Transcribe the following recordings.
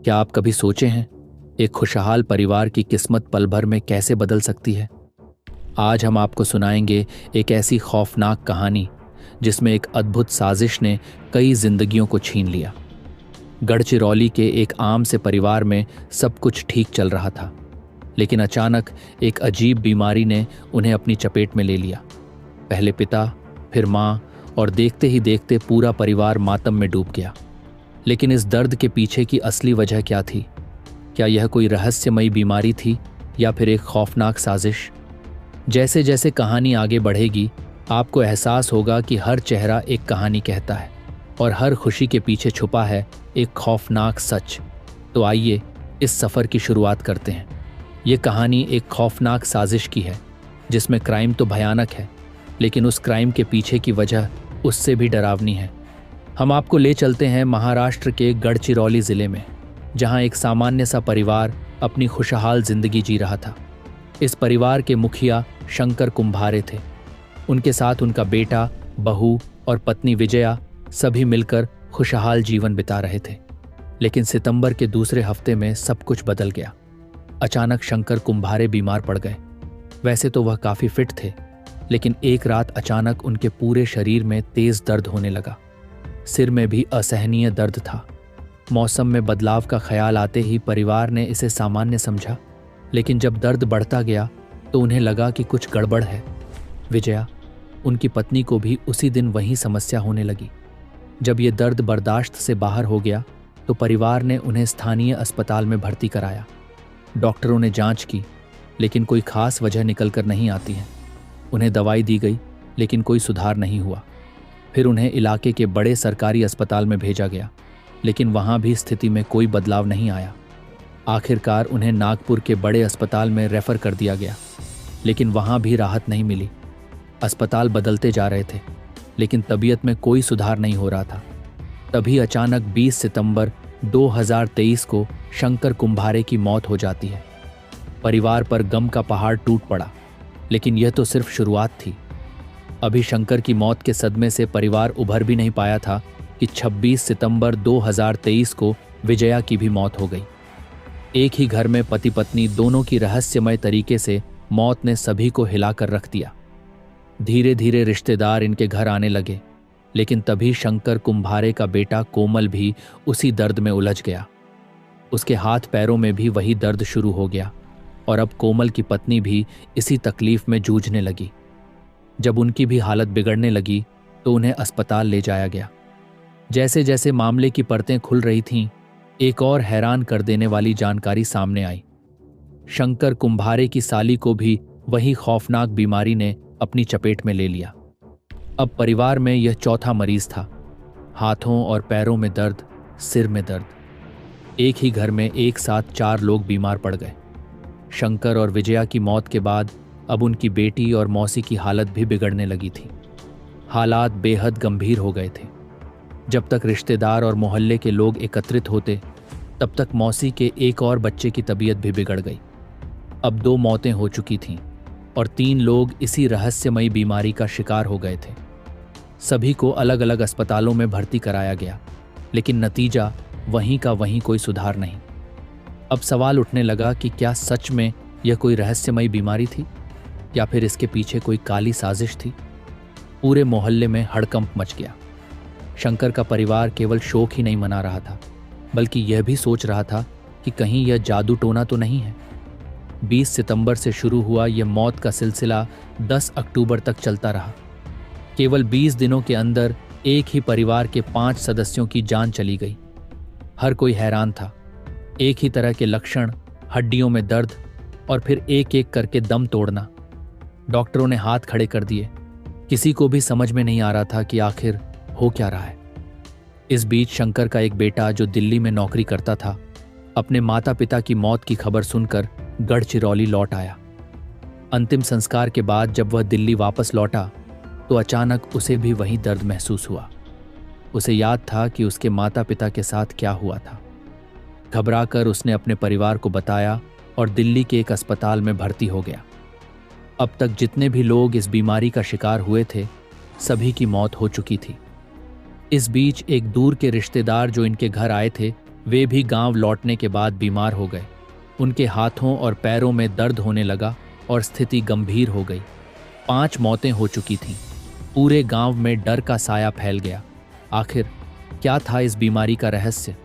क्या आप कभी सोचे हैं एक खुशहाल परिवार की किस्मत पल भर में कैसे बदल सकती है? आज हम आपको सुनाएंगे एक ऐसी खौफनाक कहानी जिसमें एक अद्भुत साजिश ने कई जिंदगियों को छीन लिया। गढ़चिरौली के एक आम से परिवार में सब कुछ ठीक चल रहा था, लेकिन अचानक एक अजीब बीमारी ने उन्हें अपनी चपेट में ले लिया। पहले पिता, फिर माँ और देखते ही देखते पूरा परिवार मातम में डूब गया। लेकिन इस दर्द के पीछे की असली वजह क्या थी? क्या यह कोई रहस्यमयी बीमारी थी या फिर एक खौफनाक साजिश? जैसे जैसे कहानी आगे बढ़ेगी, आपको एहसास होगा कि हर चेहरा एक कहानी कहता है और हर खुशी के पीछे छुपा है एक खौफनाक सच। तो आइए इस सफ़र की शुरुआत करते हैं। ये कहानी एक खौफनाक साजिश की है जिसमें क्राइम तो भयानक है, लेकिन उस क्राइम के पीछे की वजह उससे भी डरावनी है। हम आपको ले चलते हैं महाराष्ट्र के गढ़चिरौली ज़िले में, जहां एक सामान्य सा परिवार अपनी खुशहाल जिंदगी जी रहा था। इस परिवार के मुखिया शंकर कुंभारे थे। उनके साथ उनका बेटा, बहू और पत्नी विजया सभी मिलकर खुशहाल जीवन बिता रहे थे। लेकिन सितंबर के दूसरे हफ्ते में सब कुछ बदल गया। अचानक शंकर कुंभारे बीमार पड़ गए। वैसे तो वह काफ़ी फिट थे, लेकिन एक रात अचानक उनके पूरे शरीर में तेज दर्द होने लगा। सिर में भी असहनीय दर्द था। मौसम में बदलाव का ख्याल आते ही परिवार ने इसे सामान्य समझा, लेकिन जब दर्द बढ़ता गया तो उन्हें लगा कि कुछ गड़बड़ है। विजया, उनकी पत्नी, को भी उसी दिन वही समस्या होने लगी। जब ये दर्द बर्दाश्त से बाहर हो गया तो परिवार ने उन्हें स्थानीय अस्पताल में भर्ती कराया। डॉक्टरों ने जांच की, लेकिन कोई खास वजह निकल कर नहीं आती है। उन्हें दवाई दी गई, लेकिन कोई सुधार नहीं हुआ। फिर उन्हें इलाके के बड़े सरकारी अस्पताल में भेजा गया, लेकिन वहां भी स्थिति में कोई बदलाव नहीं आया। आखिरकार उन्हें नागपुर के बड़े अस्पताल में रेफर कर दिया गया, लेकिन वहां भी राहत नहीं मिली। अस्पताल बदलते जा रहे थे, लेकिन तबीयत में कोई सुधार नहीं हो रहा था। तभी अचानक 20 सितंबर 2023 को शंकर कुंभारे की मौत हो जाती है। परिवार पर गम का पहाड़ टूट पड़ा, लेकिन यह तो सिर्फ शुरुआत थी। अभी शंकर की मौत के सदमे से परिवार उभर भी नहीं पाया था कि 26 सितंबर 2023 को विजया की भी मौत हो गई। एक ही घर में पति पत्नी दोनों की रहस्यमय तरीके से मौत ने सभी को हिलाकर रख दिया। धीरे धीरे रिश्तेदार इनके घर आने लगे, लेकिन तभी शंकर कुंभारे का बेटा कोमल भी उसी दर्द में उलझ गया। उसके हाथ पैरों में भी वही दर्द शुरू हो गया और अब कोमल की पत्नी भी इसी तकलीफ में जूझने लगी। जब उनकी भी हालत बिगड़ने लगी तो उन्हें अस्पताल ले जाया गया। जैसे जैसे मामले की परतें खुल रही थीं, एक और हैरान कर देने वाली जानकारी सामने आई। शंकर कुंभारे की साली को भी वही खौफनाक बीमारी ने अपनी चपेट में ले लिया। अब परिवार में यह चौथा मरीज था। हाथों और पैरों में दर्द, सिर में दर्द। एक ही घर में एक साथ 4 लोग बीमार पड़ गए। शंकर और विजया की मौत के बाद अब उनकी बेटी और मौसी की हालत भी बिगड़ने लगी थी। हालात बेहद गंभीर हो गए थे। जब तक रिश्तेदार और मोहल्ले के लोग एकत्रित होते, तब तक मौसी के एक और बच्चे की तबीयत भी बिगड़ गई। अब 2 मौतें हो चुकी थीं और 3 लोग इसी रहस्यमयी बीमारी का शिकार हो गए थे। सभी को अलग अलग अस्पतालों में भर्ती कराया गया, लेकिन नतीजा वहीं का वहीं, कोई सुधार नहीं। अब सवाल उठने लगा कि क्या सच में यह कोई रहस्यमयी बीमारी थी या फिर इसके पीछे कोई काली साजिश थी? पूरे मोहल्ले में हड़कंप मच गया। शंकर का परिवार केवल शोक ही नहीं मना रहा था, बल्कि यह भी सोच रहा था कि कहीं यह जादू टोना तो नहीं है। 20 सितंबर से शुरू हुआ यह मौत का सिलसिला 10 अक्टूबर तक चलता रहा। केवल 20 दिनों के अंदर एक ही परिवार के 5 सदस्यों की जान चली गई। हर कोई हैरान था। एक ही तरह के लक्षण, हड्डियों में दर्द और फिर एक एक करके दम तोड़ना। डॉक्टरों ने हाथ खड़े कर दिए। किसी को भी समझ में नहीं आ रहा था कि आखिर हो क्या रहा है। इस बीच शंकर का एक बेटा, जो दिल्ली में नौकरी करता था, अपने माता पिता की मौत की खबर सुनकर गढ़चिरौली लौट आया। अंतिम संस्कार के बाद जब वह दिल्ली वापस लौटा तो अचानक उसे भी वही दर्द महसूस हुआ। उसे याद था कि उसके माता पिता के साथ क्या हुआ था। घबराकर उसने अपने परिवार को बताया और दिल्ली के एक अस्पताल में भर्ती हो गया। अब तक जितने भी लोग इस बीमारी का शिकार हुए थे, सभी की मौत हो चुकी थी। इस बीच एक दूर के रिश्तेदार जो इनके घर आए थे, वे भी गांव लौटने के बाद बीमार हो गए। उनके हाथों और पैरों में दर्द होने लगा और स्थिति गंभीर हो गई। 5 मौतें हो चुकी थीं। पूरे गांव में डर का साया फैल गया। आखिर क्या था इस बीमारी का रहस्य?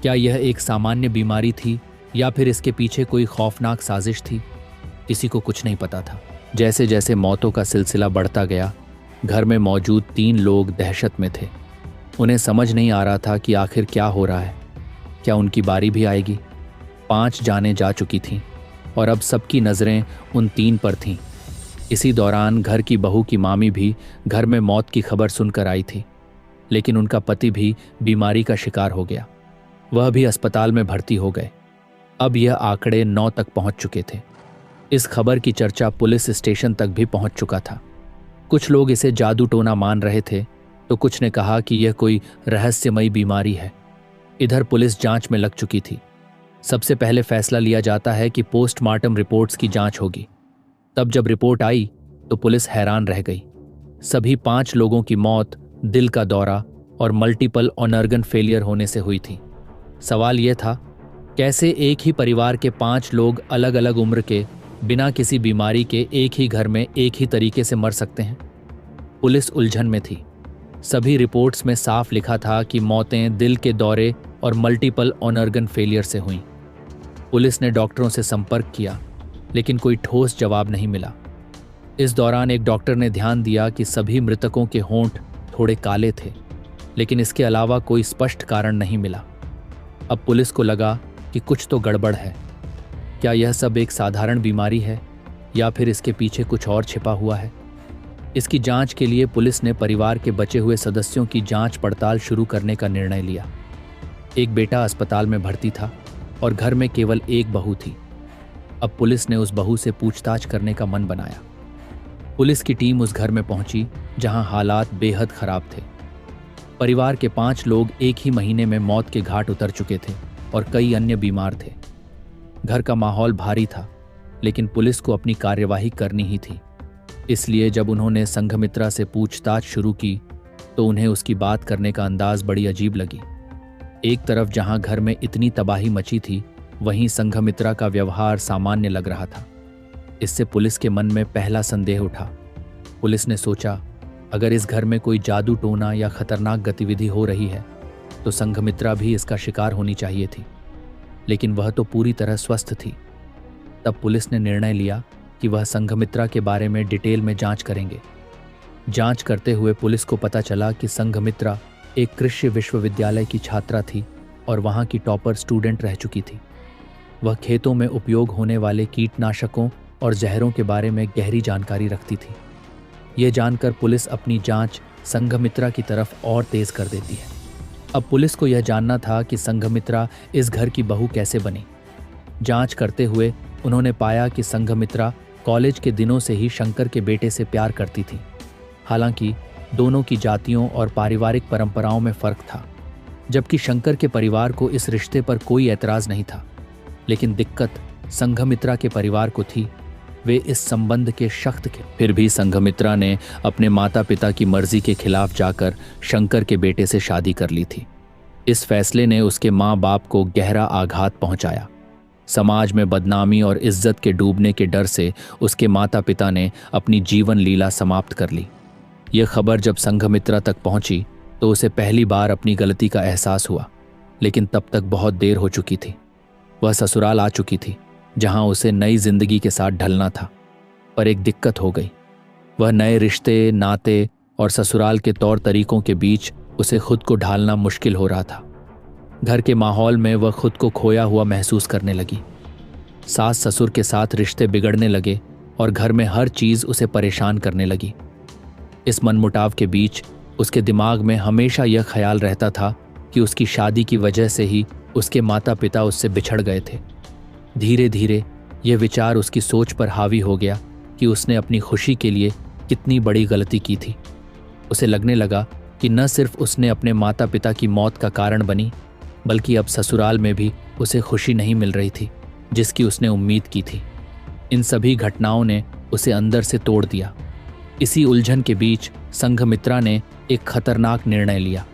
क्या यह एक सामान्य बीमारी थी या फिर इसके पीछे कोई खौफनाक साजिश थी? किसी को कुछ नहीं पता था। जैसे जैसे मौतों का सिलसिला बढ़ता गया, घर में मौजूद 3 लोग दहशत में थे। उन्हें समझ नहीं आ रहा था कि आखिर क्या हो रहा है। क्या उनकी बारी भी आएगी? 5 जानें जा चुकी थीं और अब सबकी नज़रें उन 3 पर थीं। इसी दौरान घर की बहू की मामी भी घर में मौत की खबर सुनकर आई थी, लेकिन उनका पति भी बीमारी का शिकार हो गया। वह भी अस्पताल में भर्ती हो गए। अब यह आंकड़े 9 तक पहुंच चुके थे। इस खबर की चर्चा पुलिस स्टेशन तक भी पहुंच चुका था। कुछ लोग इसे जादू टोना मान रहे थे, तो कुछ ने कहा कि यह कोई रहस्यमयी बीमारी है। इधर पुलिस जांच में लग चुकी थी। सबसे पहले फैसला लिया जाता है कि पोस्टमार्टम रिपोर्ट्स की जांच होगी। तब जब रिपोर्ट आई तो पुलिस हैरान रह गई। सभी 5 लोगों की मौत दिल का दौरा और मल्टीपल ऑर्गन फेलियर होने से हुई थी। सवाल यह था, कैसे एक ही परिवार के 5 लोग अलग अलग उम्र के बिना किसी बीमारी के एक ही घर में एक ही तरीके से मर सकते हैं? पुलिस उलझन में थी। सभी रिपोर्ट्स में साफ लिखा था कि मौतें दिल के दौरे और मल्टीपल ऑर्गन फेलियर से हुईं। पुलिस ने डॉक्टरों से संपर्क किया, लेकिन कोई ठोस जवाब नहीं मिला। इस दौरान एक डॉक्टर ने ध्यान दिया कि सभी मृतकों के होंठ थोड़े काले थे, लेकिन इसके अलावा कोई स्पष्ट कारण नहीं मिला। अब पुलिस को लगा कि कुछ तो गड़बड़ है। क्या यह सब एक साधारण बीमारी है या फिर इसके पीछे कुछ और छिपा हुआ है? इसकी जांच के लिए पुलिस ने परिवार के बचे हुए सदस्यों की जांच पड़ताल शुरू करने का निर्णय लिया। एक बेटा अस्पताल में भर्ती था और घर में केवल एक बहू थी। अब पुलिस ने उस बहू से पूछताछ करने का मन बनाया। पुलिस की टीम उस घर में पहुंची जहां हालात बेहद खराब थे। परिवार के 5 लोग एक ही महीने में मौत के घाट उतर चुके थे और कई अन्य बीमार थे। घर का माहौल भारी था, लेकिन पुलिस को अपनी कार्यवाही करनी ही थी। इसलिए जब उन्होंने संघमित्रा से पूछताछ शुरू की तो उन्हें उसकी बात करने का अंदाज बड़ी अजीब लगी। एक तरफ जहां घर में इतनी तबाही मची थी, वहीं संघमित्रा का व्यवहार सामान्य लग रहा था। इससे पुलिस के मन में पहला संदेह उठा। पुलिस ने सोचा, अगर इस घर में कोई जादू टोना या खतरनाक गतिविधि हो रही है तो संघमित्रा भी इसका शिकार होनी चाहिए थी, लेकिन वह तो पूरी तरह स्वस्थ थी। तब पुलिस ने निर्णय लिया कि वह संघमित्रा के बारे में डिटेल में जांच करेंगे। जांच करते हुए पुलिस को पता चला कि संघमित्रा एक कृषि विश्वविद्यालय की छात्रा थी और वहां की टॉपर स्टूडेंट रह चुकी थी। वह खेतों में उपयोग होने वाले कीटनाशकों और जहरों के बारे में गहरी जानकारी रखती थी। यह जानकर पुलिस अपनी जांच संघमित्रा की तरफ और तेज कर देती है। अब पुलिस को यह जानना था कि संघमित्रा इस घर की बहू कैसे बनी। जांच करते हुए उन्होंने पाया कि संघमित्रा कॉलेज के दिनों से ही शंकर के बेटे से प्यार करती थी। हालांकि दोनों की जातियों और पारिवारिक परंपराओं में फर्क था। जबकि शंकर के परिवार को इस रिश्ते पर कोई ऐतराज नहीं था, लेकिन दिक्कत संघमित्रा के परिवार को थी। वे इस संबंध के सख्त थे। फिर भी संघमित्रा ने अपने माता पिता की मर्जी के खिलाफ जाकर शंकर के बेटे से शादी कर ली थी। इस फैसले ने उसके माँ बाप को गहरा आघात पहुंचाया। समाज में बदनामी और इज्जत के डूबने के डर से उसके माता पिता ने अपनी जीवन लीला समाप्त कर ली। यह खबर जब संघमित्रा तक पहुंची तो उसे पहली बार अपनी गलती का एहसास हुआ, लेकिन तब तक बहुत देर हो चुकी थी। वह ससुराल आ चुकी थी, जहां उसे नई जिंदगी के साथ ढलना था। पर एक दिक्कत हो गई। वह नए रिश्ते, नाते और ससुराल के तौर तरीकों के बीच उसे खुद को ढालना मुश्किल हो रहा था। घर के माहौल में वह खुद को खोया हुआ महसूस करने लगी। सास ससुर के साथ रिश्ते बिगड़ने लगे और घर में हर चीज उसे परेशान करने लगी। इस मनमुटाव के बीच उसके दिमाग में हमेशा यह ख्याल रहता था कि उसकी शादी की वजह से ही उसके माता पिता उससे बिछड़ गए थे। धीरे धीरे यह विचार उसकी सोच पर हावी हो गया कि उसने अपनी खुशी के लिए कितनी बड़ी गलती की थी। उसे लगने लगा कि न सिर्फ उसने अपने माता पिता की मौत का कारण बनी, बल्कि अब ससुराल में भी उसे खुशी नहीं मिल रही थी जिसकी उसने उम्मीद की थी। इन सभी घटनाओं ने उसे अंदर से तोड़ दिया। इसी उलझन के बीच संघमित्रा ने एक खतरनाक निर्णय लिया।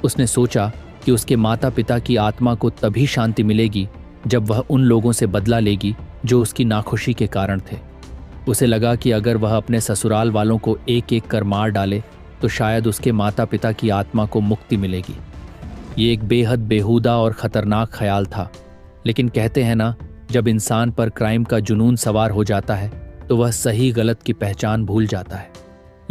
उसने सोचा कि उसके माता पिता की आत्मा को तभी शांति मिलेगी जब वह उन लोगों से बदला लेगी जो उसकी नाखुशी के कारण थे। उसे लगा कि अगर वह अपने ससुराल वालों को एक एक कर मार डाले तो शायद उसके माता पिता की आत्मा को मुक्ति मिलेगी। ये एक बेहद बेहुदा और खतरनाक ख्याल था, लेकिन कहते हैं ना, जब इंसान पर क्राइम का जुनून सवार हो जाता है तो वह सही गलत की पहचान भूल जाता है।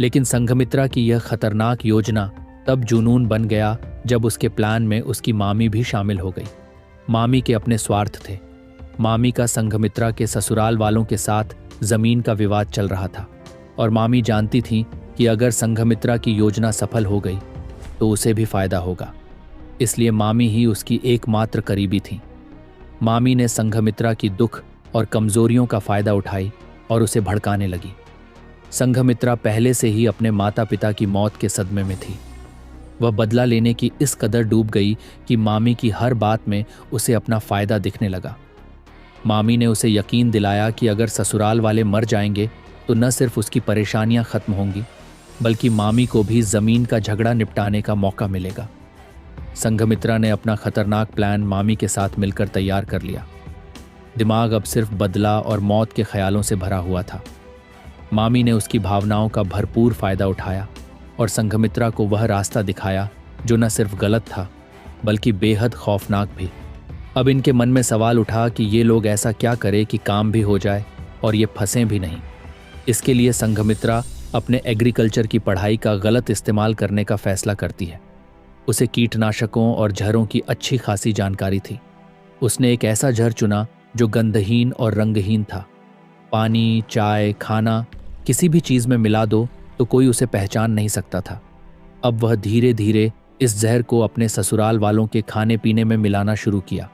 लेकिन संघमित्रा की यह खतरनाक योजना तब जुनून बन गया जब उसके प्लान में उसकी मामी भी शामिल हो गई। मामी के अपने स्वार्थ थे। मामी का संघमित्रा के ससुराल वालों के साथ जमीन का विवाद चल रहा था और मामी जानती थी कि अगर संघमित्रा की योजना सफल हो गई तो उसे भी फायदा होगा। इसलिए मामी ही उसकी एकमात्र करीबी थी। मामी ने संघमित्रा की दुख और कमजोरियों का फायदा उठाई और उसे भड़काने लगी। संघमित्रा पहले से ही अपने माता पिता की मौत के सदमे में थी। वह बदला लेने की इस कदर डूब गई कि मामी की हर बात में उसे अपना फायदा दिखने लगा। मामी ने उसे यकीन दिलाया कि अगर ससुराल वाले मर जाएंगे तो न सिर्फ उसकी परेशानियां खत्म होंगी, बल्कि मामी को भी जमीन का झगड़ा निपटाने का मौका मिलेगा। संघमित्रा ने अपना खतरनाक प्लान मामी के साथ मिलकर तैयार कर लिया। दिमाग अब सिर्फ बदला और मौत के ख्यालों से भरा हुआ था। मामी ने उसकी भावनाओं का भरपूर फायदा उठाया और संघमित्रा को वह रास्ता दिखाया जो न सिर्फ गलत था बल्कि बेहद खौफनाक भी। अब इनके मन में सवाल उठा कि ये लोग ऐसा क्या करे कि काम भी हो जाए और ये फंसें भी नहीं। इसके लिए संघमित्रा अपने एग्रीकल्चर की पढ़ाई का गलत इस्तेमाल करने का फैसला करती है। उसे कीटनाशकों और जहरों की अच्छी खासी जानकारी थी। उसने एक ऐसा जहर चुना जो गंधहीन और रंगहीन था। पानी, चाय, खाना, किसी भी चीज़ में मिला दो तो कोई उसे पहचान नहीं सकता था। अब वह धीरे धीरे इस जहर को अपने ससुराल वालों के खाने पीने में मिलाना शुरू किया।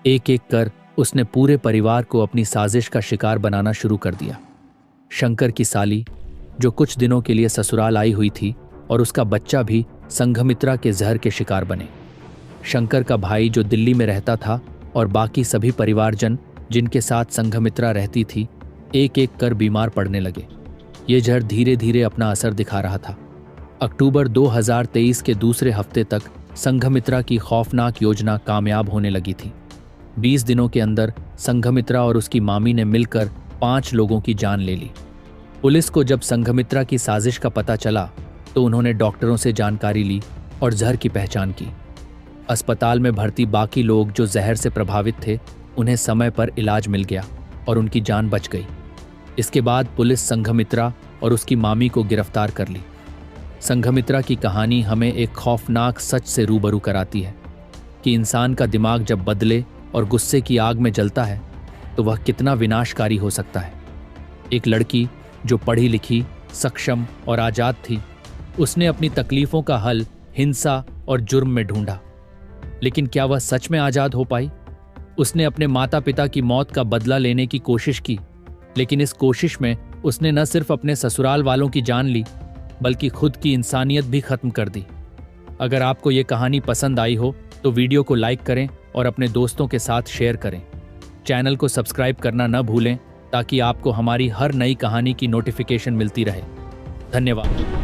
एक एक कर उसने पूरे परिवार को अपनी साजिश का शिकार बनाना शुरू कर दिया। शंकर की साली, जो कुछ दिनों के लिए ससुराल आई हुई थी, और उसका बच्चा भी संघमित्रा के जहर के शिकार बने। शंकर का भाई जो दिल्ली में रहता था और बाकी सभी परिवारजन जिनके साथ संघमित्रा रहती थी, एक एक कर बीमार पड़ने लगे। ये जहर धीरे धीरे अपना असर दिखा रहा था। अक्टूबर 2023 के दूसरे हफ्ते तक संघमित्रा की खौफनाक योजना कामयाब होने लगी थी। 20 दिनों के अंदर संघमित्रा और उसकी मामी ने मिलकर 5 लोगों की जान ले ली। पुलिस को जब संघमित्रा की साजिश का पता चला तो उन्होंने डॉक्टरों से जानकारी ली और जहर की पहचान की। अस्पताल में भर्ती बाकी लोग जो जहर से प्रभावित थे, उन्हें समय पर इलाज मिल गया और उनकी जान बच गई। इसके बाद पुलिस संघमित्रा और उसकी मामी को गिरफ्तार कर ली। संघमित्रा की कहानी हमें एक खौफनाक सच से रूबरू कराती है कि इंसान का दिमाग जब बदले और गुस्से की आग में जलता है तो वह कितना विनाशकारी हो सकता है। एक लड़की जो पढ़ी लिखी, सक्षम और आज़ाद थी, उसने अपनी तकलीफों का हल हिंसा और जुर्म में ढूंढा। लेकिन क्या वह सच में आज़ाद हो पाई? उसने अपने माता पिता की मौत का बदला लेने की कोशिश की, लेकिन इस कोशिश में उसने न सिर्फ अपने ससुराल वालों की जान ली बल्कि खुद की इंसानियत भी खत्म कर दी। अगर आपको ये कहानी पसंद आई हो तो वीडियो को लाइक करें और अपने दोस्तों के साथ शेयर करें। चैनल को सब्सक्राइब करना न भूलें ताकि आपको हमारी हर नई कहानी की नोटिफिकेशन मिलती रहे। धन्यवाद।